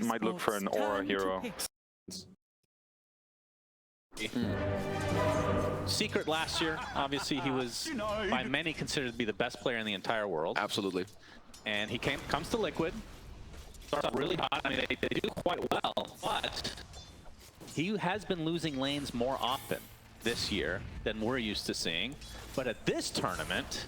might look for an aura hero. Secret last year, obviously he was by many considered to be the best player in the entire world. Absolutely. And he comes to Liquid, starts out really hot. I mean, they do quite well, but he has been losing lanes more often this year than we're used to seeing. But at this tournament,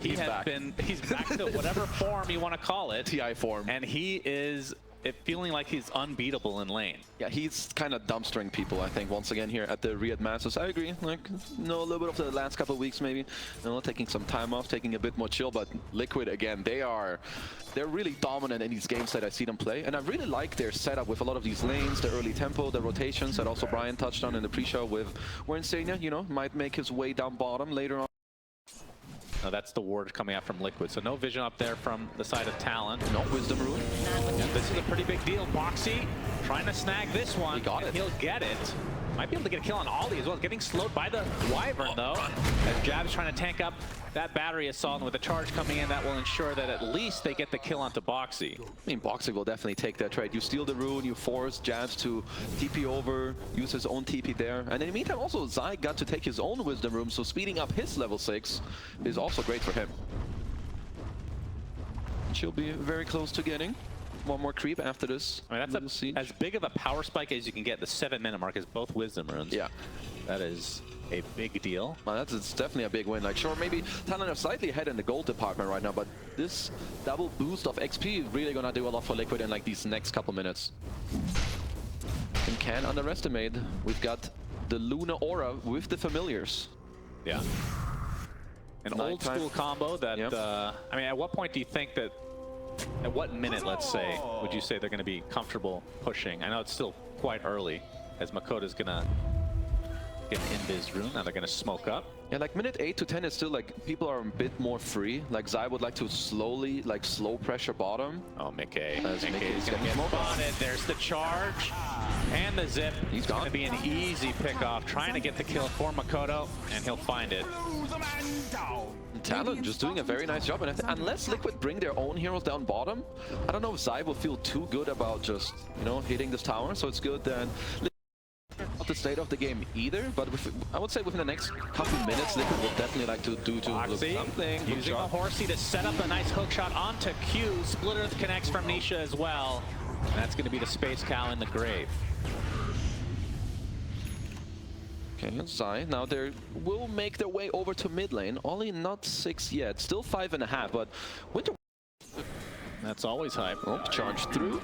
he's back to whatever form you want to call it. TI form. And he is feeling like he's unbeatable in lane. Yeah, he's kind of dumpstering people, I think, once again here at the Riyadh Masters. I agree. Like, a little bit of the last couple of weeks, maybe. Taking some time off, taking a bit more chill. But Liquid, again, they're really dominant in these games that I see them play. And I really like their setup with a lot of these lanes, the early tempo, the rotations that also Brian touched on in the pre-show with where Insania, might make his way down bottom later on. No, that's the ward coming out from Liquid. So no vision up there from the side of Talon. No Wisdom Rune. Yeah, this is a pretty big deal. Boxy trying to snag this one. He got it. He'll get it. Might be able to get a kill on Ollie as well. Getting slowed by the Wyvern though. As Jab's trying to tank up that battery assault, and with the charge coming in, that will ensure that at least they get the kill onto Boxy. I mean, Boxy will definitely take that trade. You steal the rune, you force Jabs to TP over, use his own TP there. And in the meantime, also Zai got to take his own Wisdom Rune, so speeding up his level 6 is also great for him. She'll be very close to getting one more creep after this. I mean, that's as big of a power spike as you can get. The 7-minute mark is both Wisdom Runes. Yeah. That is a big deal. Well, it's definitely a big win. Like, sure, maybe Talon are slightly ahead in the gold department right now, but this double boost of XP is really gonna do a lot for Liquid in like these next couple minutes. And can't underestimate, we've got the Luna Aura with the familiars. Yeah. An old school combo that, I mean, at what point do you think that, at what minute, let's say, would you say they're going to be comfortable pushing? I know it's still quite early, as Makota's going to get an invis rune. Now they're going to smoke up. Yeah, like minute 8 to 10 is still like, people are a bit more free. Like Zai would like to slowly, like slow pressure bottom. Oh, Mickey. Mickey's going to get spotted. There's the charge and the zip. He's gone. Going to be an easy pick-off, trying to get the kill for Makoto, and he'll find it. Talon just doing a very nice job, and unless Liquid bring their own heroes down bottom, I don't know if Zai will feel too good about just, hitting this tower. So it's good that not the state of the game either, but I would say within the next couple minutes, Liquid will definitely like to do something. Using a horsey to set up a nice hook shot onto Q. Split Earth connects from Nisha as well. And that's going to be the Space Cow in the grave. Okay, Zai, now they will make their way over to mid lane. Ollie not 6 yet, still 5.5, but Winter... That's always hype. Oh, charge through.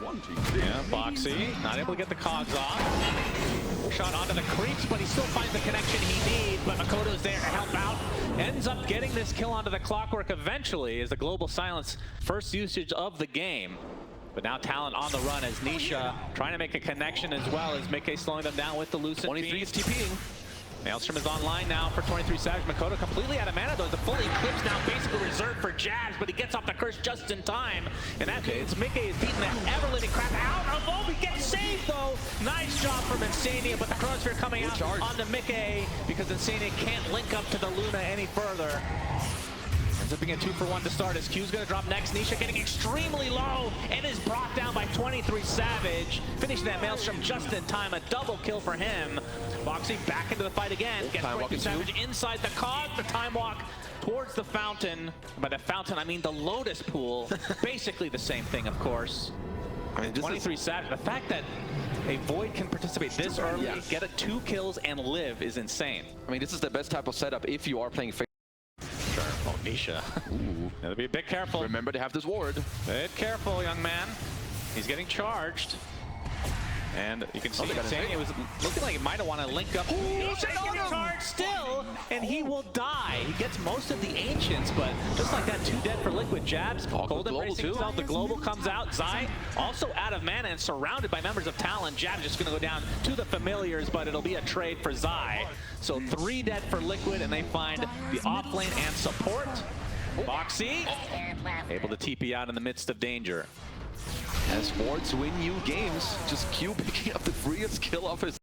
Yeah, Boxy, not able to get the cogs off. Shot onto the creeps, but he still finds the connection he needs, but Makoto's there to help out. Ends up getting this kill onto the Clockwork eventually as the Global Silence first usage of the game. But now Talon on the run as Nisha trying to make a connection as well as Mickey slowing them down with the Lucent 23 is TPing. Maelstrom is online now for 23 Savage. Makoto completely out of mana though. The fully eclipse now basically reserved for Jazz, but he gets off the curse just in time. And that means Mickey is beating the ever-living crap out of Obi. Gets saved though. Nice job from Insania, but the Chronosphere coming out onto Mickey because Insania can't link up to the Luna any further. Ends up being a 2-for-1 to start as Q's going to drop next. Nisha getting extremely low and is brought down by 23 Savage. Finishing that Maelstrom just in time. A double kill for him. Boxy back into the fight again. Gets 23 Savage inside the cog. The time walk towards the fountain. By the fountain, I mean the Lotus Pool. Basically the same thing, of course. I mean, 23 Savage. The fact that a Void can participate this early, get 2 kills, and live is insane. I mean, this is the best type of setup if you are playing Oh, Nisha. Ooh. Gotta be a bit careful. Remember to have this ward. Bit careful, young man. He's getting charged. And you can see Insania was looking like he might have wanted to link up. He's getting charged still, and he will die. He gets most of the Ancients, but just like that, 2 dead for Liquid. Jabs, Golden bracing himself. The Global comes out. Zai also out of mana and surrounded by members of Talon. Jabs just going to go down to the Familiars, but it'll be a trade for Zai. So 3 dead for Liquid, and they find the off lane and support. Boxy able to TP out in the midst of danger. As Forts win you games, just Q picking up the freest kill off his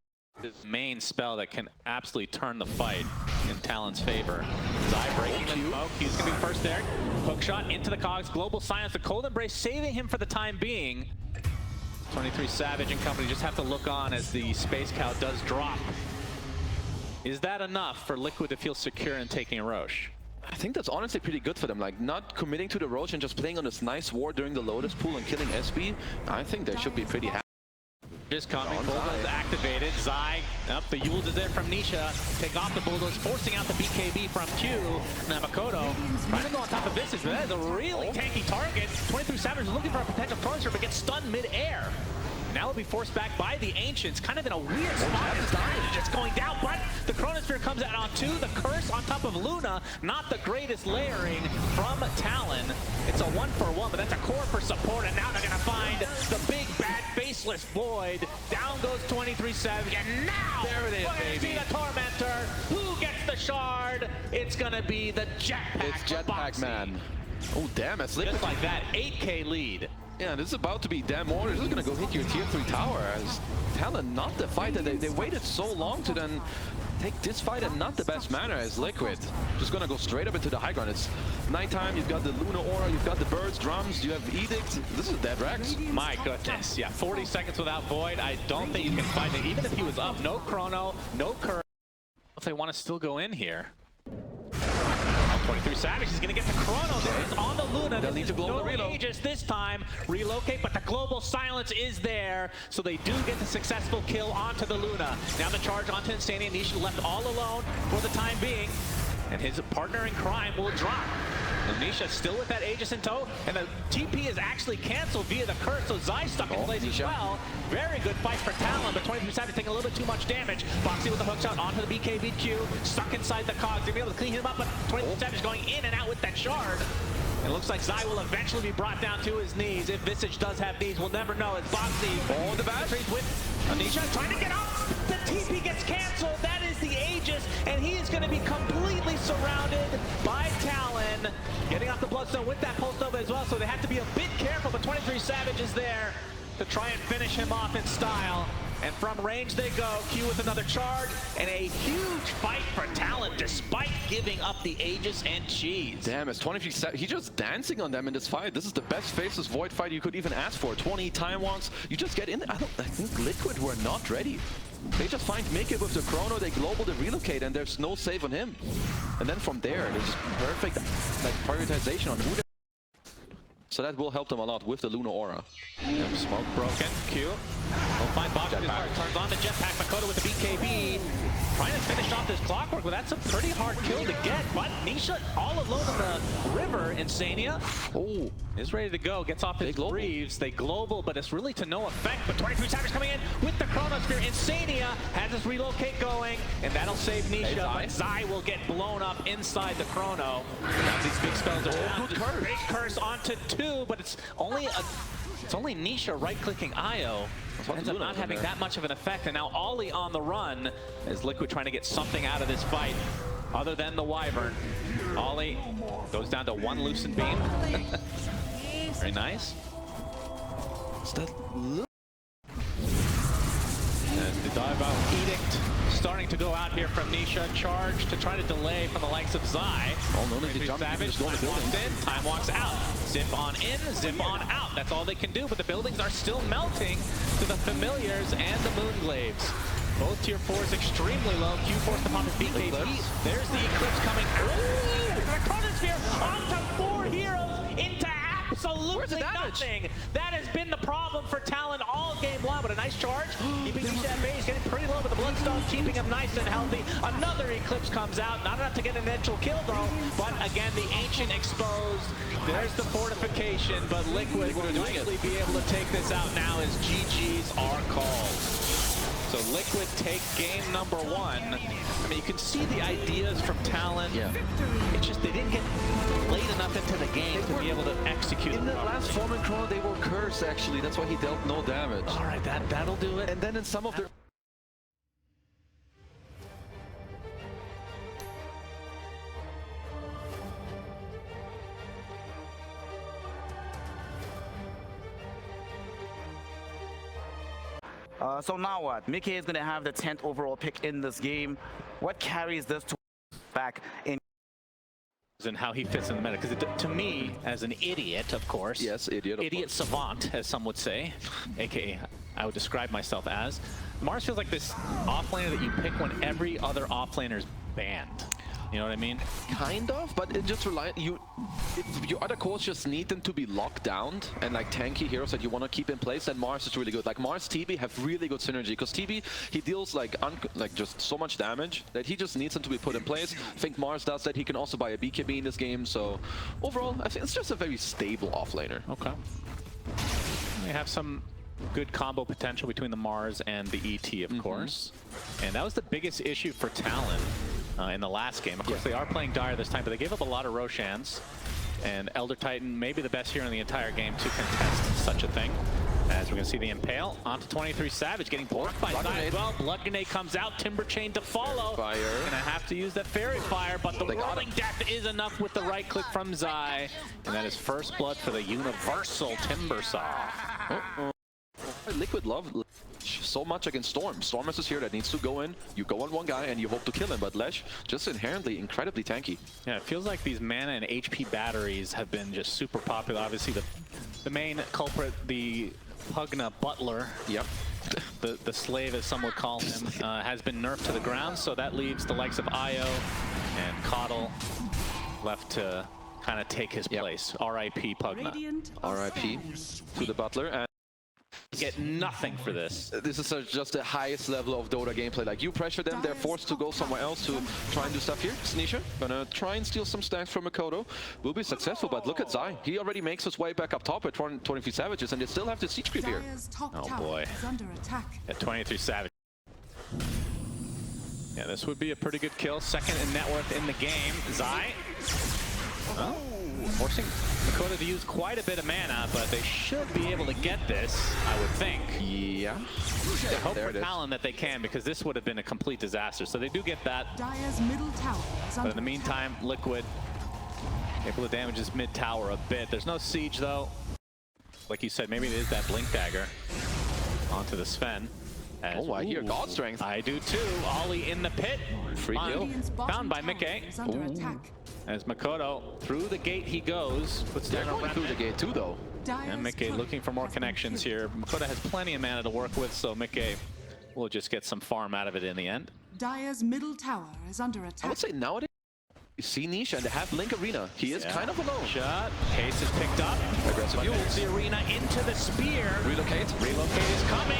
main spell that can absolutely turn the fight in Talon's favor. Zai breaking the smoke. He's going to be first there. Hook shot into the cogs. Global Silence. The Cold Embrace saving him for the time being. 23 Savage and company just have to look on as the Space Cow does drop. Is that enough for Liquid to feel secure in taking Roche? I think that's honestly pretty good for them, like not committing to the Roche and just playing on this nice ward during the Lotus pool and killing SB. I think they should be pretty happy. Just coming, Bulldoze activated, Zai, up the Yules is there from Nisha, take off the Bulldoze, forcing out the BKB from Q, now Makoto, trying to go on top of Visage, but that is a really tanky target. 23 Savage is looking for a potential Chronosphere, but gets stunned mid-air. Now will be forced back by the Ancients, kind of in a weird spot. It's going down, but the Chronosphere comes out on 2. The Curse on top of Luna, not the greatest layering from Talon. It's a 1-for-1, but that's a core for support, and now they're going to find the big bad faceless Void. Down goes 23 Savage, and now there it is, baby. See the Tormentor. Who gets the shard? It's going to be the Jetpack. It's Jetpack, man. Oh, damn, it's Liquid. Just like that, 8K lead. Yeah, this is about to be damn order. This is going to go hit your tier 3 tower as Talon, not the fight that they waited so long to then take this fight, and not the best manner as Liquid. Just going to go straight up into the high ground. It's nighttime, you've got the Luna Aura, you've got the birds, drums, you have Edict. This is dead Rex. My goodness, yeah, 40 seconds without Void. I don't think you can fight it. Even if he was up, no Chrono, no Curve. If they want to still go in here. 23 Savage is going to get the Chrono. There is on the Luna. They'll need to blow the reload. Aegis this time. Relocate, but the global silence is there. So they do get the successful kill onto the Luna. Now the charge onto Insania. Nisha left all alone for the time being. And his partner in crime will drop. Nisha still with that Aegis in tow, and the TP is actually canceled via the Curse, so Zai stuck in place as well. Very good fight for Talon, but 23 Savage taking a little bit too much damage. Foxy with the hook shot onto the BKBQ, stuck inside the cogs. They'll be able to clean him up, but 23 Savage going in and out with that shard. It looks like Zai will eventually be brought down to his knees. If Visage does have knees, we'll never know. It's Foxy. Oh, the bash with Anisha trying to get up. The TP gets canceled. That is the Aegis, and he is going to be completely surrounded by Talon. Getting off the Bloodstone with that Pulse Nova as well, so they have to be a bit careful, but 23 Savage is there to try and finish him off in style. And from range they go, Q with another charge, and a huge fight for Talon despite giving up the Aegis and Cheese. Damn, it's 23 Savage. He's just dancing on them in this fight. This is the best faceless Void fight you could even ask for. 20 time walks, you just get in there. I think Liquid were not ready. They just find Mickey with the Chrono, they global, they relocate, and there's no save on him. And then from there, there's just perfect like prioritization on who they... So that will help them a lot with the Luna Aura. Smoke broken. Q. We'll find Box. Turns on the Jetpack. Makoto with the BKB. Trying to finish off this Clockwork, but that's a pretty hard kill to get. But Nisha all alone in the river. Insania is ready to go. Gets off his Greaves. They global, but it's really to no effect. But 23 Savage coming in with the Chronosphere. Insania has his relocate going, and that'll save Nisha. But Zai will get blown up inside the Chrono. Now these big spells are down. Big curse onto 2, but it's only Nisha right-clicking Io. Ends up not having that much of an effect, and now Ollie on the run as Liquid trying to get something out of this fight other than the Wyvern. Ollie goes down to 1 loosened beam. Very nice. And the dive out Edict starting to go out here from Nisha. Charge to try to delay from the likes of Zai. Oh, no need to jump. Savage, time walks in, time walks out. Zip on in, zip on out. That's all they can do, but the buildings are still melting to the Familiars and the Moonglaves. Both tier 4s extremely low. Q forced to pop his BKB. There's the Eclipse coming. Ooh! The Chronosphere onto 4 heroes into absolutely nothing. That has been the problem for Talon all game long, but a nice charge. Keeping Nisha at bay. He's getting pretty low, but the Bloodstone keeping him nice and healthy. Another Eclipse comes out. Not enough to get an eventual kill, though. But again, the Ancient exposed. There's the fortification, but Liquid will likely be able to take this out now as GGs are called. So Liquid take game number 1. I mean, you can see the ideas from Talon. Yeah. It's just they didn't get late enough into the game to be able to execute. In the last Foreman Chrono, they were cursed, actually. That's why he dealt no damage. All right, that'll do it. And then in some of their... So now what? Mickey is going to have the 10th overall pick in this game. What carries this to back in? and how he fits in the meta. Because to me, as an idiot, of course. Yes, idiot. Idiot savant, as some would say, aka I would describe myself as. Mars feels like this offlaner that you pick when every other offlaner's banned. You know what I mean? Kind of, but it just if your other cores just need them to be locked down and like tanky heroes that you want to keep in place, then Mars is really good. Like Mars TB have really good synergy because TB, he deals like just so much damage that he just needs them to be put in place. I think Mars does that. He can also buy a BKB in this game, so overall I think it's just a very stable offlaner. Okay. We have some good combo potential between the Mars and the ET, of course. And that was the biggest issue for Talon in the last game. Of course, they are playing Dire this time, but they gave up a lot of Roshans. And Elder Titan may be the best hero in the entire game to contest such a thing. As we're going to see the Impale onto 23 Savage, getting blocked by Zai as well. Blood Grenade comes out, Timber Chain to follow. Fire. Gonna have to use that Fairy Fire, but the Rolling Death is enough with the right click from Zai. And that is first blood for the Universal Timber Saw. Liquid love so much against Storm. Storm is this hero that needs to go in. You go on one guy and you hope to kill him, but Lesh just inherently incredibly tanky. Yeah, it feels like these mana and HP batteries have been just super popular. Obviously, the main culprit, the Pugna Butler. Yep. The slave, as some would call him, has been nerfed to the ground, so that leaves the likes of Io and Coddle left to kind of take his place. R.I.P. Pugna. R.I.P. to the Butler. And get nothing for this. This is just the highest level of Dota gameplay. Like, you pressure them, they're forced to go somewhere else to try and do stuff here. Sneasha gonna try and steal some stacks from Makoto. Will be successful, but look at Zai. He already makes his way back up top at 23 Savages, and they still have the siege creep here. Oh boy. At 23 Savage. Yeah, this would be a pretty good kill. Second in net worth in the game. Zai. Oh, forcing Makoto to use quite a bit of mana, but they should be able to get this, I would think. Yeah. They hope for Talon that they can, because this would have been a complete disaster. So they do get that. But in the meantime, Liquid able to damage his mid tower a bit. There's no siege though. Like you said, maybe it is that Blink Dagger onto the Sven. Oh, I hear God Strength. I do too. Ollie in the pit. Free kill. Found by Mickey. As Makoto, through the gate he goes. Puts down a through the gate too, though. And Mickey looking for more connections here. Makoto has plenty of mana to work with, so Mickey will just get some farm out of it in the end. Dire's middle tower is under attack. I would say nowadays, you see Nisha and they have Link Arena. He is kind of alone. Shot. Pace is picked up. Aggressive Fuels the arena into the spear. Relocate. Relocate is coming.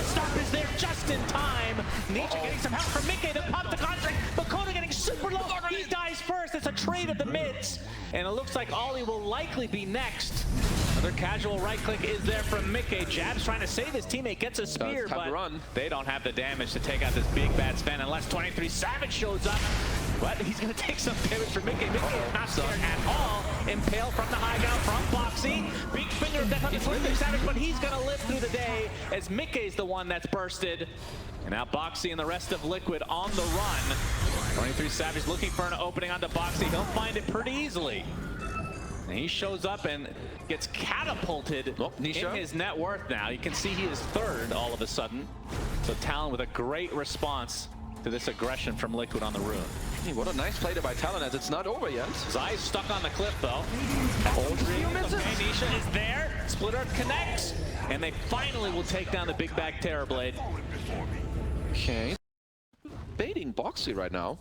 Stop is there just in time. Nietzsche getting some help from Mickey to pop the contract. Makoto getting super low. He dies first. It's a trade of the mids. And it looks like Ollie will likely be next. Another casual right click is there from Mickey. Jab's trying to save his teammate. Gets a spear, but they don't have the damage to take out this big bad Sven unless 23 Savage shows up. But he's going to take some damage from Mickey. Mickey is not scared at all. Impale from the high ground from Boxy. Big finger of death on the 23 Savage, but he's going to live through the day as Mickey's the one that's bursted. And now Boxy and the rest of Liquid on the run. 23 Savage looking for an opening onto Boxy. He'll find it pretty easily. And he shows up and gets catapulted in his net worth now. You can see he is third all of a sudden. So Talon with a great response to this aggression from Liquid on the rune. Hey, what a nice play there by Talon, as it's not over yet. Zai's stuck on the cliff though. Nisha is there. Split Earth connects. And they finally will take down the big bag Terrorblade. Okay. Baiting Boxy right now.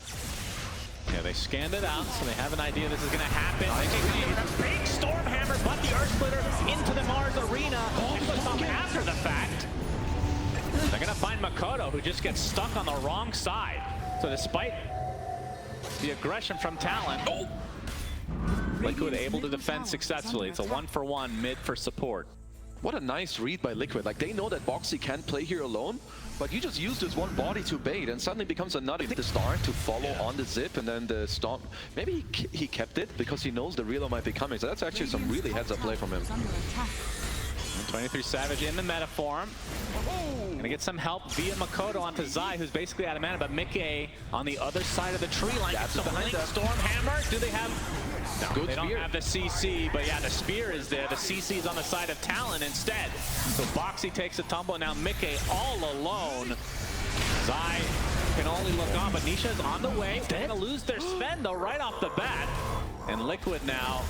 Yeah, they scanned it out, so they have an idea this is going to happen. A big Storm Hammer, but the Earth Splitter into the Mars arena. And puts off after the fact. They're going to find Makoto, who just gets stuck on the wrong side. So despite the aggression from Talon, Liquid able to defend successfully. It's a 1-for-1 mid for support. What a nice read by Liquid. Like, they know that Boxy can't play here alone, but you just use this one body to bait, and suddenly becomes another the start to follow on the zip, and then the stomp. Maybe he kept it because he knows the reload might be coming. So that's actually some really heads-up play from him. 23 Savage in the meta form. Gonna get some help via Makoto onto Zai, who's basically out of mana, but Mickey on the other side of the tree line. Gets the Blink Storm Hammer. Do they have... No, they don't have the CC, but yeah, the spear is there. The CC is on the side of Talon instead. So Boxy takes a tumble, now Mickey all alone. Zai can only look on, but Nisha's on the way. They're going to lose their Sven, though, right off the bat. And Liquid now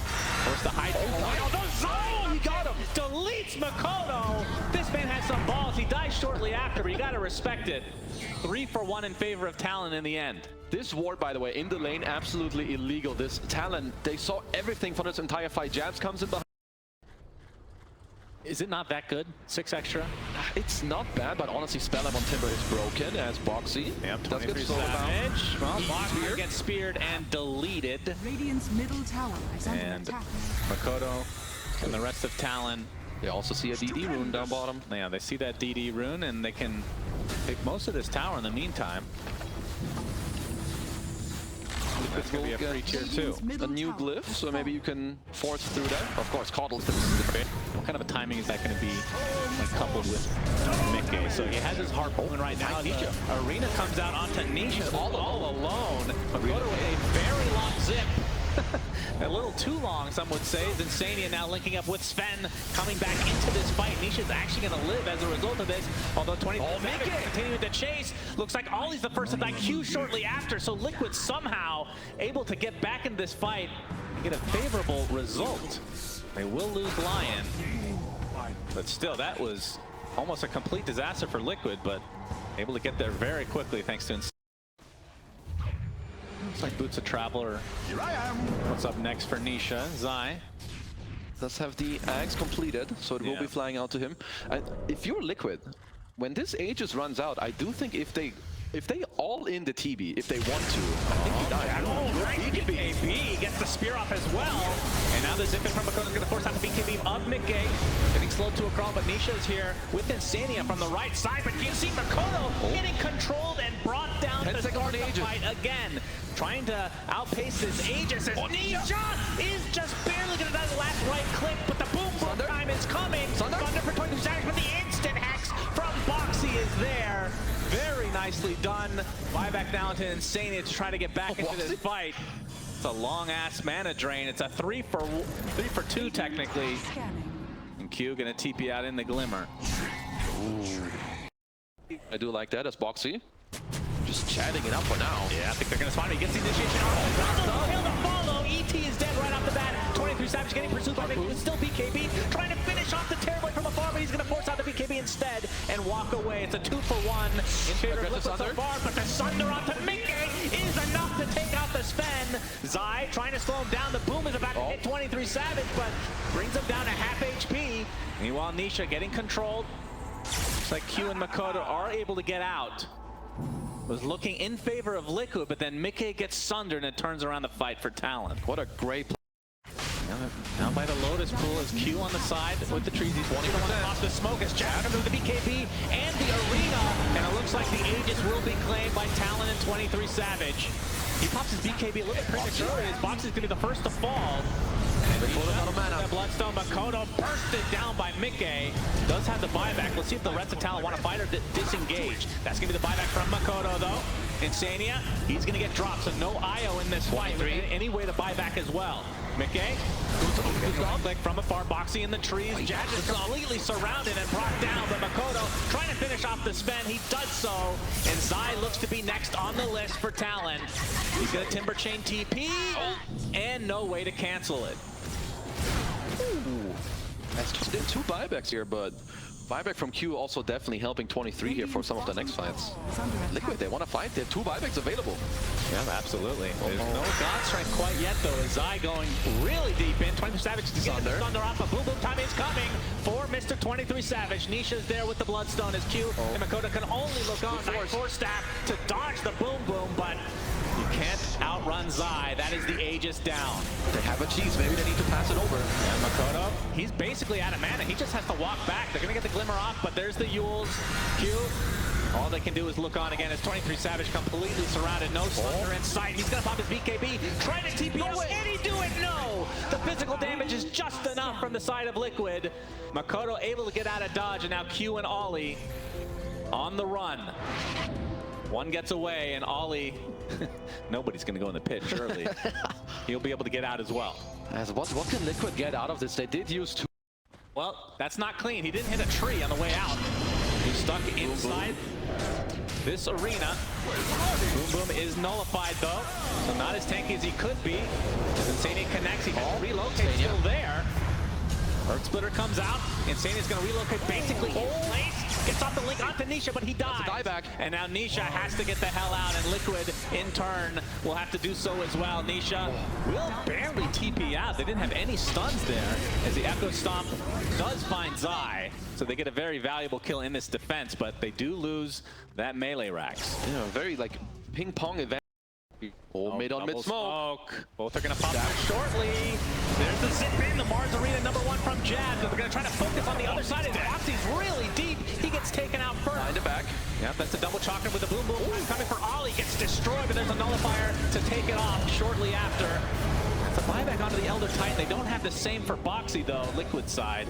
forced to hide. Oh, the zone! He got him! Deletes Makoto! This man has some balls. He dies shortly after, but you got to respect it. 3-for-1 in favor of Talon in the end. This ward, by the way, in the lane, absolutely illegal. This Talon, they saw everything for this entire fight. Jabs comes in behind. Is it not that good? 6 extra? It's not bad, but honestly, Spell on Timber is broken as Boxy. Yep, does get 23 slowed down. Savage. Well, Boxy gets speared and deleted. Radiant's middle tower is under And attack. Makoto and the rest of Talon. They also see a DD rune down bottom. Yeah, they see that DD rune, and they can take most of this tower in the meantime. That's going to be a free tier too. A new glyph, so maybe you can force through that. Of course, Coddle's the bit. What kind of a timing is that going to be when coupled with Mickey? So he has his harpoon right now. The arena comes out onto Nisha all alone. Makoto with a very long zip. A little too long, some would say. Insania now linking up with Sven, coming back into this fight. Nisha's actually going to live as a result of this, although 20 continuing to chase. Looks like Ollie's the first to die, Q shortly after, so Liquid somehow able to get back in this fight and get a favorable result. They will lose Lion, but still, that was almost a complete disaster for Liquid, but able to get there very quickly thanks to Looks like Boots of Traveler. Here I am. What's up next for Nisha? Zai does have the Axe completed, so it will be flying out to him. And if you're Liquid, when this Aegis runs out, I do think if they all in the TB, if they want to, I think he dies. Oh, right, BKB gets the spear off as well. And now the zip in from Makoto is going to force out the BKB of Mickey. Getting slowed to a crawl, but Nisha is here with Insania from the right side. But you see Makoto getting controlled and brought down to start the fight again. Trying to outpace this Aegis. Nisha is just barely going to die the last right click, but the boom time is coming. Thunder for 22 seconds, but the instant hex from Boxy is there. Very nicely done. Buyback down to Insania to try to get back into this fight. It's a long-ass mana drain. It's a 3 for 2 technically. And Q gonna TP out in the Glimmer. Ooh. I do like that as Boxy. Just chatting it up for now. Yeah, I think they're gonna spawn. He gets the initiation on. Kill the follow. ET is dead right off the bat. 23 Savage getting pursued by Mickey. Still BKB trying to finish off the Terrorblade from afar, but he's gonna force out the BKB instead and walk away. It's a 2-for-1 in favor of Liquid so far, but the Sunder onto Mickey is enough to take out the Sven. Zai trying to slow him down. The boom is about to hit 23 Savage, but brings him down to half HP. Meanwhile, Nisha getting controlled. Looks like Q and Makoto are able to get out. Was looking in favor of Liquid, but then Mickey gets sundered and it turns around the fight for Talon. What a great play. Now by the Lotus Pool is Q on the side with the trees. He's 20% off the smoke as Jack under the BKB and the arena. And it looks like the Aegis will be claimed by Talon and 23 Savage. He pops his BKB a little bit prematurely as Box is going to be the first to fall. The Bloodstone, Makoto bursted down by Mickey. Does have the buyback. Let's see if the rest of Talon want to fight or disengage. That's going to be the buyback from Makoto, though. Insania, he's going to get dropped, so no IO in this fight. Any way to buy back as well. Mickey, click from afar, Boxy in the trees. Jazz is completely surrounded and brought down, but Makoto trying to finish off the Sven. He does so, and Zai looks to be next on the list for Talon. He's going to Timber Chain TP, and no way to cancel it. Ooh. That's two buybacks here, but buyback from Q also definitely helping 23 here for some of the next fights. Liquid, they want to fight. They have 2 buybacks available. Yeah, absolutely. There's no God Strength quite yet, though. As Zai going really deep in. 23 Savage to get the Thunder off, but boom boom time is coming for Mr. 23 Savage. Nisha's there with the Bloodstone as Q and Makoto can only look on. Force staff to dodge the boom boom, but you can't outrun Zai. That is the Aegis down. They have a cheese. Maybe they need to pass it over. And Makoto, he's basically out of mana. He just has to walk back. They're going to get the Glimmer off, but there's the Yules. Q, all they can do is look on again as 23 Savage completely surrounded. No Thunder in sight. He's going to pop his BKB. Trying to TP us. Can he do it? No! The physical damage is just enough from the side of Liquid. Makoto able to get out of dodge, and now Q and Ollie on the run. One gets away, and Ollie, nobody's going to go in the pit, surely. He'll be able to get out as well. What can Liquid get out of this? They did use 2. Well, that's not clean. He didn't hit a tree on the way out. He's stuck inside. this arena. Boom Boom is nullified though, so not as tanky as he could be. As Insania connects, he can relocate, still there. Earth Splitter comes out. Insania's going to relocate basically in place. Gets off the link onto Nisha, but he dies. That's a dieback. And now Nisha has to get the hell out, and Liquid, in turn, will have to do so as well. Nisha will barely TP out. They didn't have any stuns there, as the Echo Stomp does find Zai. So they get a very valuable kill in this defense, but they do lose that melee racks. Yeah, very like ping pong event. Oh, mid on mid smoke. Both are going to pop out shortly. There's the zip in, the Mars Arena #1 from Jazz. But they're going to try to focus on the other side. And Foxy's really deep. He gets taken out first. Behind the back. Yep, that's a double chakra with a Boom Boom. Coming for Ollie, gets destroyed, but there's a nullifier to take it off shortly after. That's a buyback onto the Elder Titan. They don't have the same for Boxy though, Liquid side.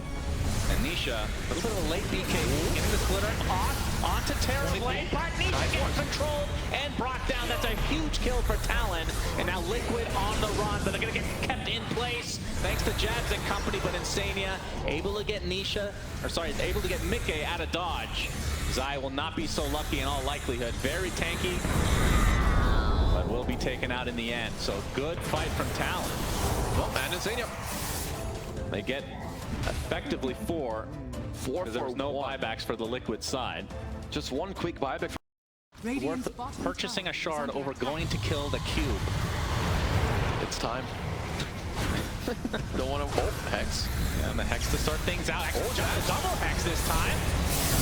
And Nisha, a little bit of a late BK, getting the splitter off onto Terrorblade, but Nisha gets controlled and brought down. That's a huge kill for Talon. And now Liquid on the run, but they're going to get kept in place thanks to Jabs and company, but Insania able to get able to get Mickey out of dodge. Zai will not be so lucky in all likelihood. Very tanky, but will be taken out in the end. So good fight from Talon. Well, man, Insania. They get effectively four because there was no buybacks for the Liquid side. Just one quick buyback. Worth purchasing a shard over going to kill the cube. It's time. Don't want to Hex. And the Hex to start things out. Just a double Hex this time.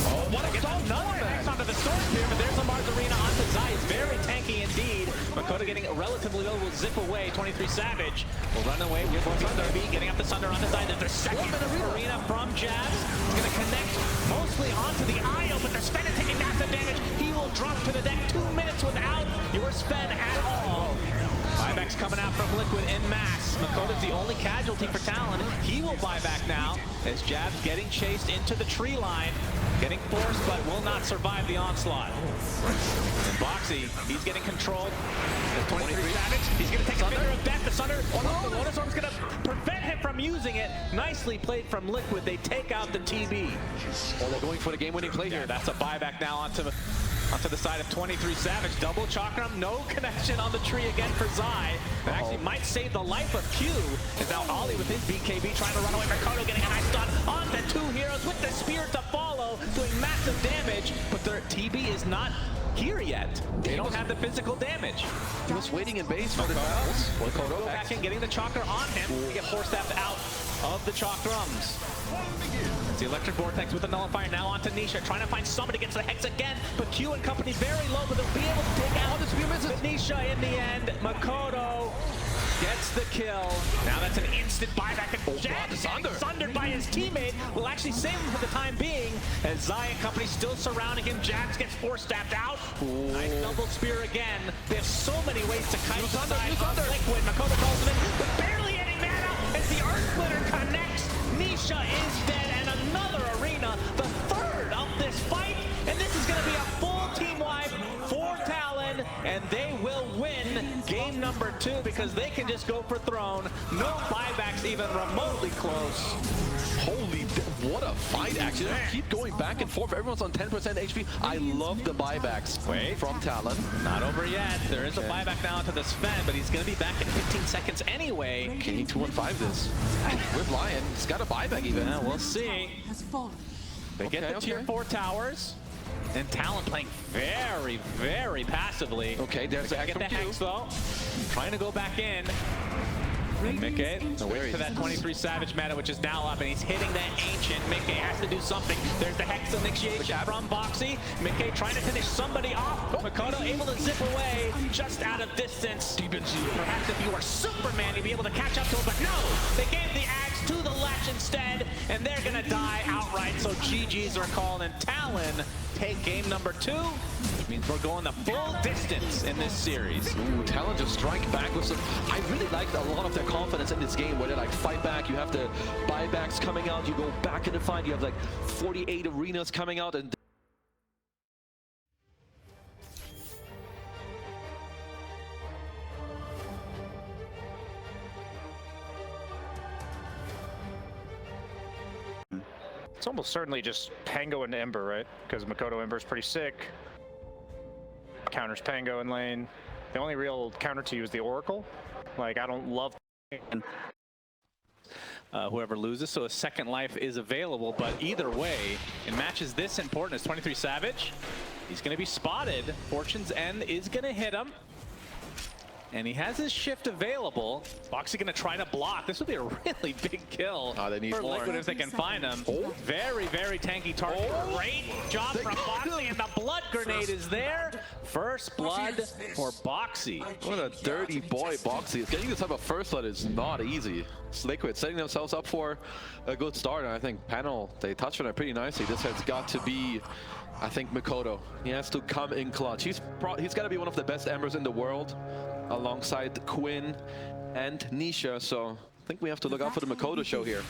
Oh, what a another Hex onto the Storm Spear, but there's a Mars Arena onto Zai. It's very tanky indeed. Makoto getting relatively low, will zip away. 23 Savage will run away with Thunder. Getting up the Thunder on the side. There's the second arena from Jazz. He's going to connect mostly onto the IO, but there's Sven taking massive damage. He will drop to the deck. 2 minutes without your Sven at all. Buybacks coming out from Liquid en masse. Makoto's the only casualty for Talon. He will buy back now as Jabs getting chased into the tree line. Getting forced, but will not survive the onslaught. And Boxy, he's getting controlled. The 23 Savage, he's going to take a finger of death. The Thunder, the Lotus Orb's going to prevent him from using it. Nicely played from Liquid. They take out the TB. Oh, they're going for the game-winning play here. That's a buyback now onto the side of 23 Savage. Double Chakram, no connection on the tree again for Zai. That actually might save the life of Q. Is now Ollie with his BKB trying to run away. Makoto getting a nice stun on the two heroes with the spear to follow, doing massive damage. But their TB is not here yet. They don't have the physical damage. He was waiting in base for the battles. Makoto back in, getting the Chakra on him. He get forced out of the Chakrams. The Electric Vortex with the Nullifier now onto Nisha, trying to find somebody gets the Hex again, but Q and company very low, but they'll be able to take out Nisha in the end. Makoto gets the kill. Now that's an instant buyback, and Jax sundered by his teammate will actually save him for the time being, as Zai and company still surrounding him. Jax gets force-stabbed out. Nice double spear again. They have so many ways to kite the side of Liquid. Makoto calls him in, but barely any mana as the Earth Splitter connects. Nisha is dead, and another arena, the third of this fight, and this is going to be a full team wipe for Talon, and they will win game #2 because they can just go for throne. No buybacks even remotely close. Holy, what a fight, actually. Keep going back and forth. Everyone's on 10% HP. I love the buybacks from Talon. Not over yet. There is a buyback now to the Sven, but he's going to be back in 15 seconds anyway. Can he 2-1-5 this? With Lion, he's got a buyback even. Yeah, we'll see. They get the tier 4 towers. And Talon playing very, very passively. Okay, there's get the Hex though. Trying to go back in. And Mickey, wait for that 23 Savage meta, which is now up, and he's hitting that Ancient. Mickey has to do something. There's the Hex initiation from Boxy. Mickey trying to finish somebody off. Makoto able to zip away just out of distance. Perhaps if you were Superman, you'd be able to catch up to him, but no! They gave the axe to the latch instead, and they're gonna die outright, so GG's are called, and Talon take game #2. Means we're going the full distance in this series. Ooh, Talon just strike back with some... I really liked a lot of their confidence in this game, where they like fight back, you have the buybacks coming out, you go back in the fight, you have like 48 arenas coming out, and it's almost certainly just Pango and Ember, right? Because Makoto Ember is pretty sick. counters Pango in lane. The only real counter to you is the Oracle. Like, I don't love whoever loses, so a second life is available, but either way, in matches this important as 23 Savage, he's going to be spotted. Fortune's End is going to hit him, and he has his shift available. Boxy going to try to block. This would be a really big kill they need for more. Liquid if they can find him. Very, very tanky target. Great job from Boxy, and the blood grenade is there. First blood for Boxy. What a dirty boy Boxy. Getting this type of first blood is not easy. It's Liquid setting themselves up for a good start, and I think panel, they touched on it pretty nicely. This has got to be, I think, Mikoto. He has to come in clutch. He's got to be one of the best Embers in the world, alongside Quinn and Nisha, so I think we have to look out for the Mikoto show here.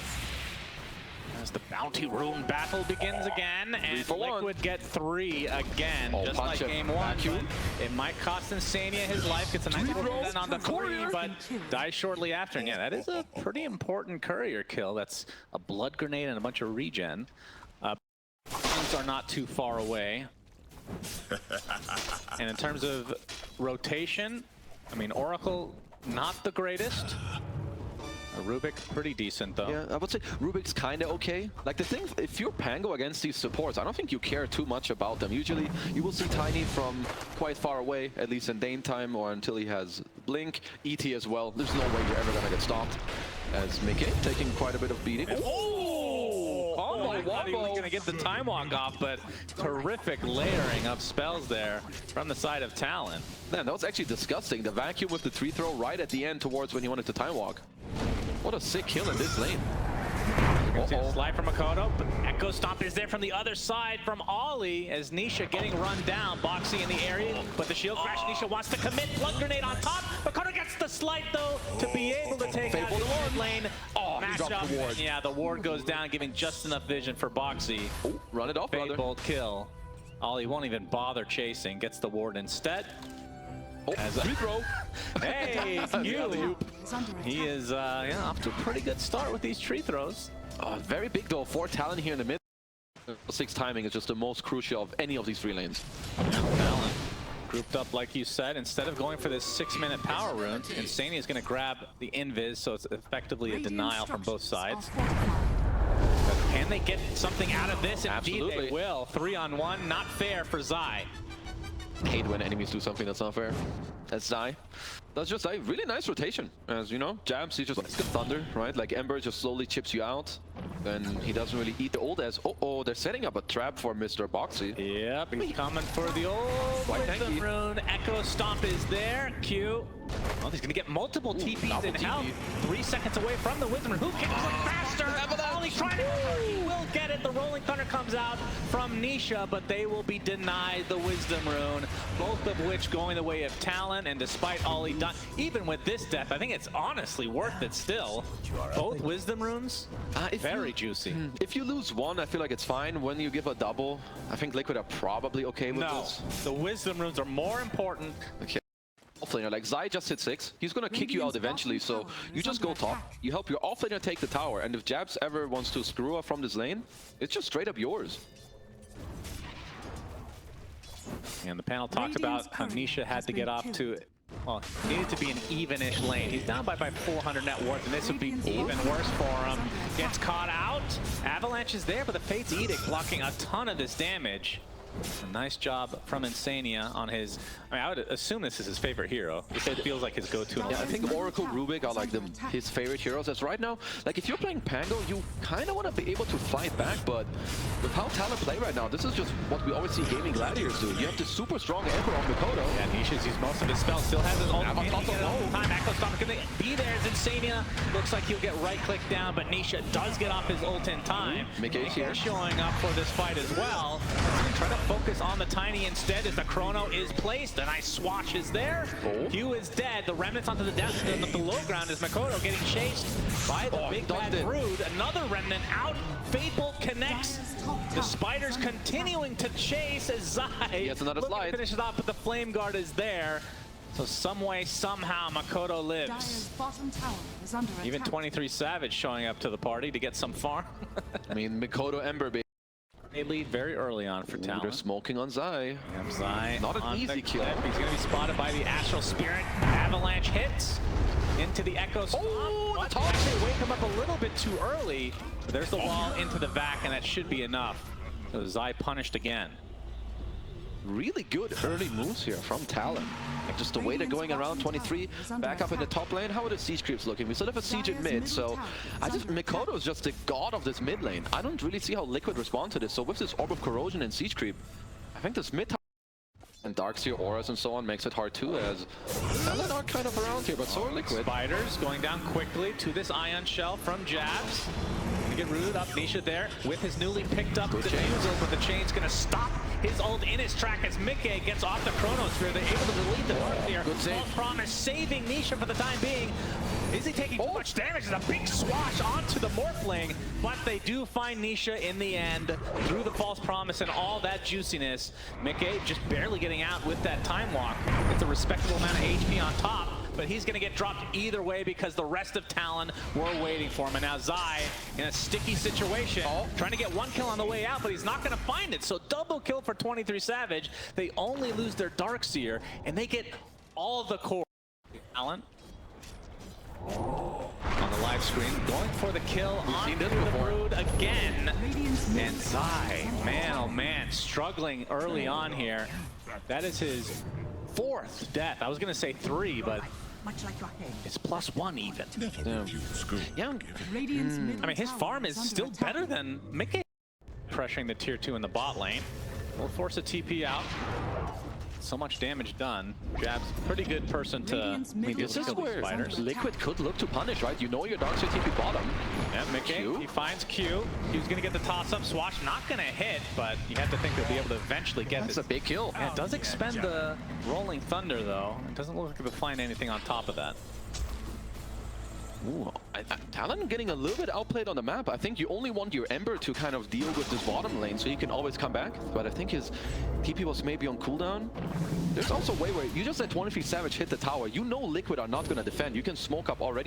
As the Bounty Rune battle begins again, and Liquid one. get 3 again, just like punch it. game 1. It might cost Insania his life. Gets a nice roll then on the 3, but dies shortly after. And yeah, that is a pretty important courier kill. That's a blood grenade and a bunch of regen. Things are not too far away. And in terms of rotation, I mean, Oracle, not the greatest. Rubik, pretty decent though. Yeah, I would say Rubik's kind of okay. Like the thing, if you're Pango against these supports, I don't think you care too much about them. Usually, you will see Tiny from quite far away, at least in Dane time, or until he has Blink. ET as well. There's no way you're ever gonna get stopped. As Mickey taking quite a bit of beating. I thought he was going to get the time walk off, but terrific layering of spells there from the side of Talon. Man, that was actually disgusting. The vacuum with the 3-throw right at the end towards when he wanted to time walk. What a sick kill in this lane. Slide from Makoto, but Echo Stomp is there from the other side from Ollie as Nisha getting run down. Boxy in the area, but the shield crash. Nisha wants to commit. Blood grenade on top. Makoto gets the slide though to be able to take out the ward lane. Match up. Yeah, the ward goes down, giving just enough vision for Boxy. Run it off, brother. Bold kill. Ollie won't even bother chasing. Gets the ward instead. As a throw. Hey, KheZu. He is off to a pretty good start with these tree throws. Very big though for Talon here in the mid. 6 timing is just the most crucial of any of these 3 lanes. Talon grouped up like you said. Instead of going for this 6-minute power rune, Insania is going to grab the invis, so it's effectively a denial from both sides. But can they get something out of this? Indeed they will. 3-on-1, not fair for Zai. Hate when enemies do something that's not fair. That's Zai. That's just a really nice rotation. As you know, jabs, he just likes the thunder, right? Like Ember just slowly chips you out. Then he doesn't really eat the ult as, they're setting up a trap for Mr. Boxy. Yep, he's coming for the old Wisdom Rune. Echo Stomp is there. Q. Well, he's going to get multiple TPs in help. 3 seconds away from the Wisdom Rune. Who can look faster? Ollie's trying to he will get it. The Rolling Thunder comes out from Nisha, but they will be denied the Wisdom Rune. Both of which going the way of Talon, and despite Ollie done, even with this death, I think it's honestly worth it still. Both Wisdom Runes, very juicy. If you lose one, I feel like it's fine. When you give a double, I think Liquid are probably okay with this. The Wisdom Runes are more important. Okay. Offlaner, like Zai just hit 6. He's gonna kick you out eventually, so you just go top. You help your offlaner take the tower, and if Jabs ever wants to screw up from this lane, it's just straight up yours. And the panel talked about how Nisha had to get off to, well, needed to be an even-ish lane. He's down by 400 net worth, and this would be even worse for him. Gets caught out. Avalanche is there, but the Fate's Edict blocking a ton of this damage. A nice job from Insania on his, I mean, I would assume this is his favorite hero. It feels like his go-to. Yeah, I think Oracle, Rubik are like his favorite heroes. As right now, like if you're playing Pango, you kind of want to be able to fight back, but with how Talon play right now, this is just what we always see gaming gladiators do. You have this super strong Emperor on Mikoto. Yeah, Nisha's used most of his spells, still has his ult. Time, Echo Stomp can be there as Insania. Looks like he'll get right-click down, but Nisha does get off his ult in time. Mickey here showing up for this fight as well. Try to focus on the Tiny instead as the Chrono is placed. A nice swatch is there. Q is dead. The remnants onto the low ground as Mikoto getting chased by the big bad Brood. Another remnant out. Fable connects. The Spiders continuing to chase as Zai gets another slide. Finishes off, but the Flame Guard is there. So some way, somehow, Makoto lives. Even 23 Savage showing up to the party to get some farm. I mean, Mikoto Ember, baby. They lead very early on for Talon. They're smoking on Zai. Zai Not an easy kill. He's going to be spotted by the Astral Spirit. Avalanche hits into the Echo Stomp. Oh, But they actually wake him up a little bit too early. But there's the wall into the vac, and that should be enough. So Zai punished again. Really good early moves here from Talon. Like just the way they're going around 23, back up in the top lane. How are the siege creeps looking? We still have a siege in mid, so Mikoto is just the god of this mid lane. I don't really see how Liquid respond to this. So with this Orb of Corrosion and siege creep, I think this mid and Darkseer auras and so on makes it hard too, as Talon are kind of around here, but so are Liquid. Spiders going down quickly to this Ion Shell from Jabs. Gonna get rooted up. Nisha there with his newly picked up defusal, but the chain's gonna stop his ult in his track as Mickey gets off the Chronosphere. They're able to delete the Morph here. False Promise saving Nisha for the time being. Is he taking too much damage? There's a big swash onto the Morphling, but they do find Nisha in the end through the False Promise and all that juiciness. Mickey just barely getting out with that Time Walk. It's a respectable amount of HP on top, but he's going to get dropped either way because the rest of Talon were waiting for him. And now Zai in a sticky situation, trying to get one kill on the way out, but he's not going to find it. So double kill for 23 Savage. They only lose their Darkseer, and they get all the core. Talon on the live screen, going for the kill on the Brood again. And Zai, man, oh man, struggling early on here. That is his 4th death. I was going to say 3, but it's +1 even. Yeah. I mean, his farm is still better than Mickey. Pressuring the tier 2 in the bot lane. We'll force a TP out. So much damage done. Jab's pretty good person to This is where spiders. Liquid could look to punish, right? You know your Darkseer TP bottom. Yeah, Mickey, he finds Q. Q's gonna get the toss-up. Swash not gonna hit, but you have to think they'll be able to eventually get this. That's a big kill. Yeah, it does expend the Rolling Thunder, though. It doesn't look like they'll find anything on top of that. Ooh, Talon getting a little bit outplayed on the map. I think you only want your Ember to kind of deal with this bottom lane so he can always come back. But I think his TP was maybe on cooldown. There's also a way where you just let 23 Savage hit the tower. You know Liquid are not going to defend. You can smoke up already.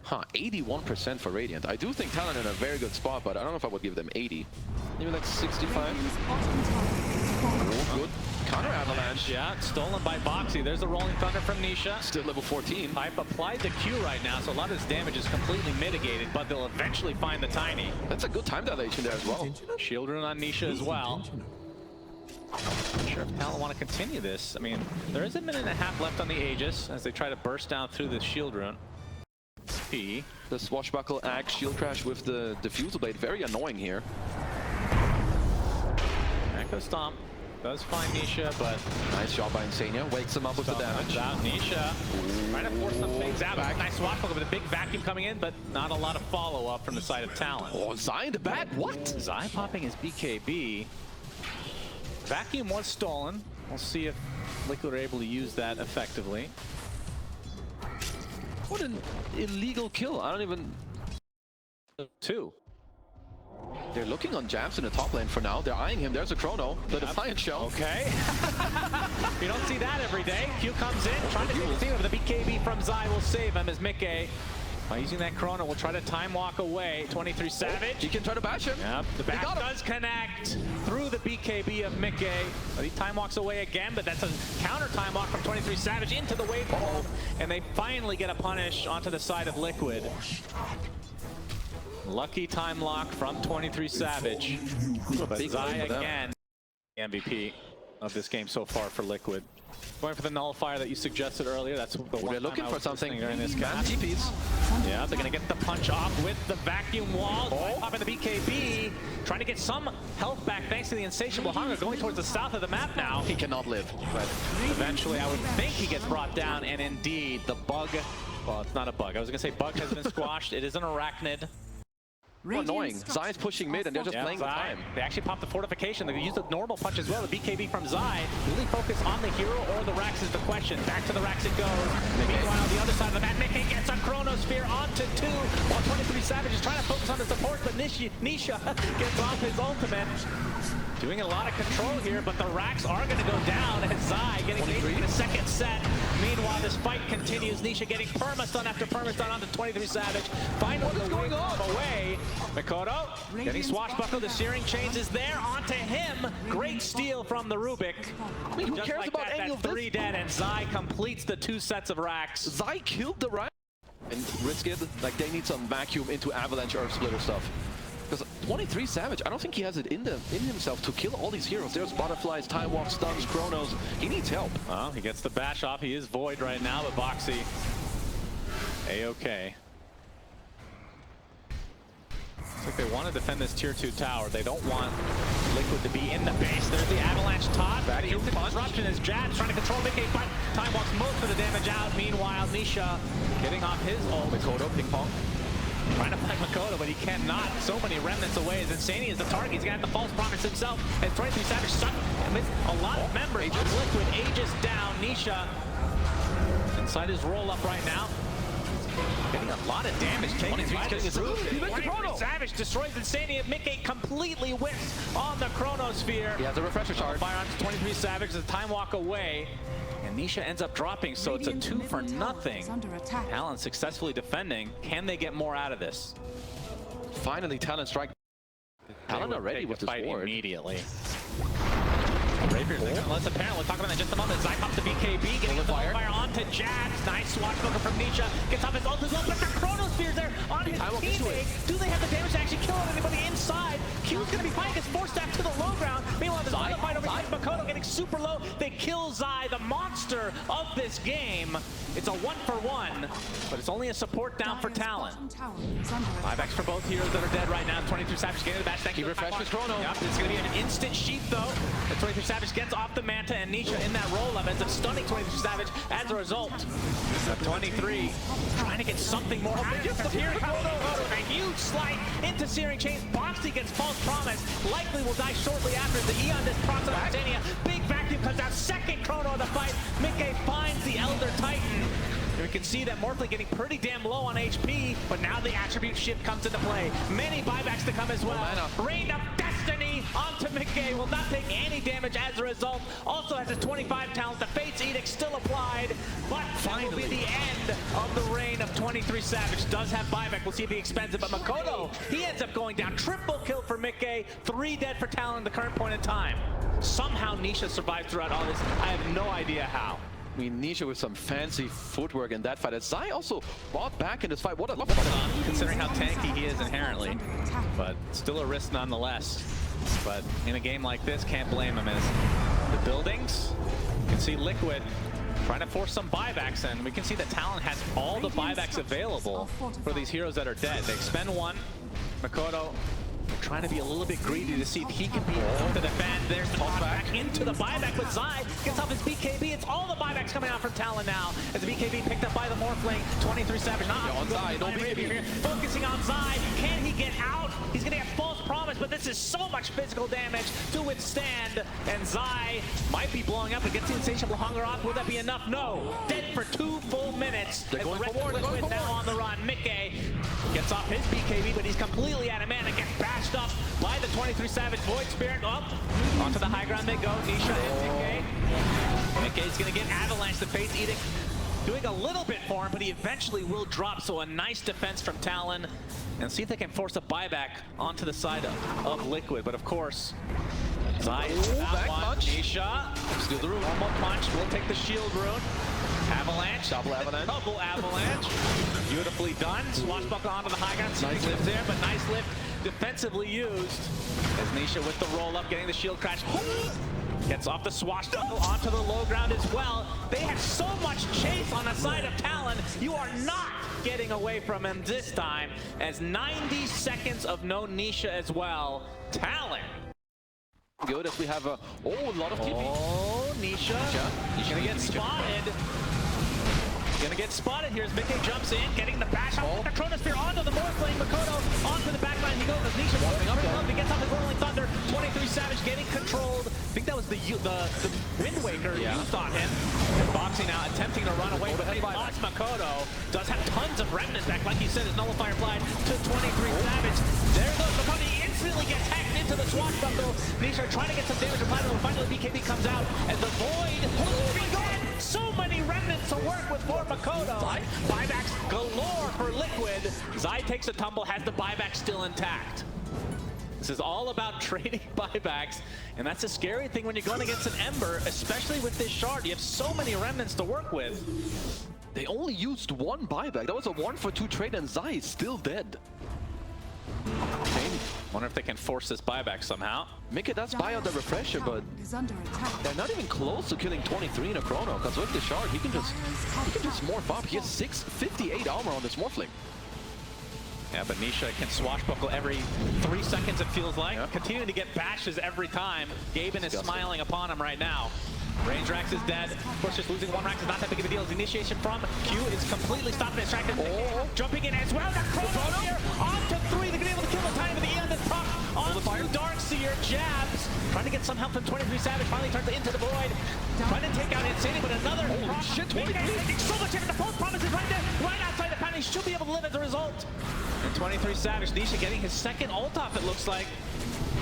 81% for Radiant. I do think Talon in a very good spot, but I don't know if I would give them 80. Maybe like 65. Oh, good. Counter Avalanche. Yeah, stolen by Boxy. There's the Rolling Thunder from Nisha. Still level 14. Pipe applied the Q right now, so a lot of his damage is completely mitigated, but they'll eventually find the Tiny. That's a good time dilation there as well. Shield rune on Nisha as well. Not sure if Talon want to continue this. I mean, there is a minute and a half left on the Aegis as they try to burst down through the shield rune. The swashbuckle axe shield crash with the diffusal blade, very annoying here. Echo Stomp does find Nisha, but nice job by Insania. Wakes him up with the damage. Out Nisha, trying to force some things out. Nice swashbuckle with a big vacuum coming in, but not a lot of follow-up from the side of Talon. Oh, Zai in the back, what? Zai popping his BKB. Vacuum was stolen. We'll see if Liquid are able to use that effectively. What an illegal kill. I don't even... 2. They're looking on Jabs in the top lane for now. They're eyeing him. There's a Chrono. The Defiant Shell. Okay. You don't see that every day. Q comes in, trying to see him, but the BKB from Zai will save him as Mickey, by using that Chrono, will try to time walk away. 23 Savage. He can try to bash him. Yep. The back does connect through the BKB of Mickey. But he time walks away again, but that's a counter time walk from 23 Savage into the wave pool. And they finally get a punish onto the side of Liquid. Lucky time lock from 23 Savage. But Zai again, the MVP of this game so far for Liquid. Going for the nullifier that you suggested earlier. That's the one they're looking for something during this cast. TPs. Yeah, they're gonna get the punch off with the vacuum wall. Popping the BKB, trying to get some health back thanks to the insatiable hunger. Going towards the south of the map now. He cannot live. But eventually, I would think he gets brought down. And indeed, the bug. Well, it's not a bug. I was gonna say bug has been squashed. It is an arachnid. Oh, annoying. Zai's pushing mid and they're just playing the time. They actually popped the fortification. They use the normal punch as well. The BKB from Zai. Really focus on the hero or the Rax is the question. Back to the Rax it goes. Meanwhile, the other side of the map, Mickey gets a Chronosphere onto 2. While 23 Savage is trying to focus on the support, but Nisha gets off his ultimate. Doing a lot of control here, but the Rax are going to go down as Zai getting baited in a second set. Meanwhile, this fight continues. Nisha getting permastun after permastun onto 23 Savage. Finally, what is going on? Away. Makoto getting swashbuckled. The shearing chains is there onto him. Great steal from the Rubik. I mean, who Just cares like about that, any of that's 3 this? dead, and Zai completes the 2 sets of racks. Zai killed the rack and risk it. Like, they need some vacuum into Avalanche Earth Splitter stuff. Because 23 Savage, I don't think he has it in himself to kill all these heroes. There's Butterflies, Time Walk, Stuns, Chronos. He needs help. Well, he gets the bash off. He is Void right now, but Boxy A-okay. Looks like they want to defend this tier 2 tower. They don't want Liquid to be in the base. There's the Avalanche top. Vacuum Instant punch. disruption as Jab's trying to control Mickey, but Time Walks most of the damage out. Meanwhile, Nisha getting off his ult. Makoto, ping pong. Trying to find Makoto, but he cannot. So many remnants away. As Insani is the target. He's going to have the false promise himself. And 23 Savage stuck with a lot of members of Liquid. Aegis down. Nisha inside his roll up right now. Getting a lot of damage taken by this Rubik. 23 Savage destroys Insania. Mickey completely whiffs on the Chronosphere. He has a refresher charge. Fire on 23 Savage as the time walk away. And Nisha ends up dropping, so it's a 2 for nothing. Talon successfully defending. Can they get more out of this? Finally, Talon strike. Talon already with the fight sword. Immediately. Rapier's let's apparently, we'll talk about that in just a moment. Zai pops the BKB, getting the fire onto Jabs. Nice swashbuckler from Nisha. Gets off his ult as well, but the Chronosphere's there on his teammate. Do they have the damage to actually kill anybody inside? Q's going to be fighting his 4-stack to the low ground. Meanwhile, there's another fight over here. Makoto getting super low. They kill Zai, the monster of this game. It's a 1-for-1, but it's only a support down for Talon. 5x for both heroes that are dead right now. 23 Savage getting the bash. Thank you. refreshes Chrono. Yep, it's going to be an instant sheath though. The 23 Savage gets off the Manta, and Nisha in that roll-up ends up stunning 23 Savage as a result. 23 trying to get something more out of the Searing Chrono. A huge slide into Searing Chains. Boxy gets false promise. Likely will die shortly after the Eon this process of Titania. Big vacuum comes out. Second Chrono of the fight. Mickey finds the Elder Titan. And we can see that Morphling getting pretty damn low on HP, but now the attribute shift comes into play. Many buybacks to come as well. Rain of Destiny onto Mickey. Will not take any damage as a result. Also has a 25 talent. The Fate's Edict still applied, but finally will be the end of the reign of 23 Savage. Does have buyback. We'll see if he expends it, but Makoto, he ends up going down. Triple kill for Mickey. 3 dead for Talon at the current point in time. Somehow Nisha survived throughout all this. I have no idea how. I mean, Nisha with some fancy footwork in that fight. As Zai also bought back in this fight. What a considering how tanky he is inherently, but still a risk nonetheless. But in a game like this, can't blame him. As the buildings, you can see Liquid trying to force some buybacks in. We can see that Talon has all the buybacks available for these heroes that are dead. They expend 1. Makoto trying to be a little bit greedy to see if he can be able to defend. There's the toss back into the buyback, but Zai gets off his BKB. It's all the buybacks coming out from Talon now. As the BKB picked up by the Morphling. 23 Savage not on Zai. Focusing on Zai. Can he get out? He's going to get false promise, but this is so much physical damage to withstand. And Zai might be blowing up and gets the insatiable hunger off. Will that be enough? No. Dead for 2 full minutes. They're going forward. Liquid now on the run. Mickey gets off his BKB, but he's completely out of mana. Gets bashed up by the 23 Savage. Void Spirit up. Onto the high ground they go. Nisha and Mickey. Mickey's going to get Avalanche. The Fate's Edict doing a little bit for him, but he eventually will drop. So a nice defense from Talon. And see if they can force a buyback onto the side of Liquid. But of course, Zai that one. Punch. Nisha. Steal the rune. One more punch. We'll take the shield rune. Avalanche. Double avalanche. Double avalanche. Beautifully done. Swashbuckle onto the high ground. Nice lift there, but nice lift defensively used. As Nisha with the roll up, getting the shield crash. Gets off the swashbuckle onto the low ground as well. They have so much chase on the side of Talon. You are not getting away from him this time. As 90 seconds of no Nisha as well. Talon. Good as we have a lot of TP. Oh, Nisha. He's gonna get spotted. Gonna get spotted here as Mickey jumps in, getting the bash off the Chronosphere onto the Morphling. Makoto onto the backline. He goes as Nisha warming up. He gets off his Rolling Thunder. 23 Savage getting controlled. I think that was the Wind Waker used on him. And Boxy now attempting to run away, but he lost Makoto. Does have tons of remnants back, like he said, his Nullifier applied to 23 Savage. There goes Makoto. He instantly gets hacked into the swashbuckle. Nisha trying to get some damage applied, and finally BKB comes out as the Void. so many remnants to work with for Makoto. Buybacks galore for Liquid. Zai takes a tumble, has the buyback still intact. This is all about trading buybacks, and that's a scary thing when you're going against an Ember, especially with this shard. You have so many remnants to work with. They only used one buyback. That was a 1-for-2 trade, and Zai is still dead. Wonder if they can force this buyback somehow. Mickey does buy out the refresher, but is under attack. they're not even close to killing 23 in a chrono, because with the shard, he can just morph up. He has 658 armor on this Morphling. Yeah, but Nisha can swashbuckle every 3 seconds, it feels like. Yeah. Continuing to get bashes every time. Gaben is smiling upon him right now. Range Rax is dead. Of course, just losing one Rax is not that big of a deal. His initiation from Q is completely stopped and distracted. Jumping in as well. The chrono here onto 3. They're going to be able to kill the time of the E on the top. Onto Darkseer. Jabs. Trying to get some help from 23 Savage. Finally turns it into the void. Trying to take out Insane, but another. Holy shit, 23. So much here. The post promise is right there. Right outside the panel. He should be able to live as a result. And 23 Savage. Nisha getting his second ult off, it looks like.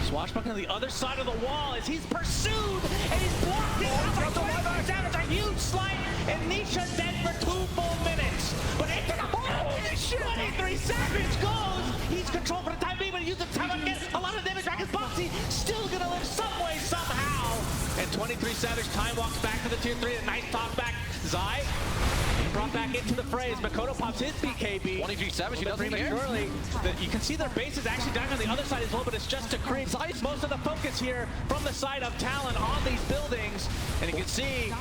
Swashbuckling on the other side of the wall as he's pursued and he's blocked by 23 Savage. A huge slide, and Nisha dead for 2 full minutes. But into the ball, 23 Savage goes. He's controlled for the time being, but he uses the time again. A lot of damage back his boxy. Still gonna live some way, somehow. And 23 Savage time walks back to the tier 3. A nice talk back. Zai brought back into the phrase. Makoto pops his BKB. 23 Savage, he doesn't care. You can see their base is actually dying on the other side as well, but it's just to create most of the focus here from the side of Talon on these buildings. And you can see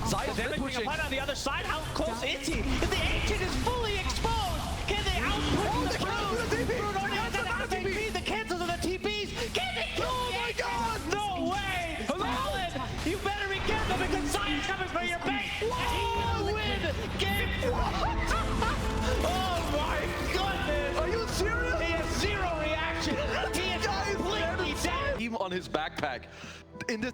Zai is pushing on the other side. How close is he? If the Ancient is fully exposed, can they output the Brood? Brood already has the TPs, the cancels of the TPs. Can they kill him? Oh my god! No way! Talon, you better be careful because Zai is coming for your base. He will win game 1. Oh my goodness! Are you serious? He has 0 reaction. He is completely dead. Team on his backpack in this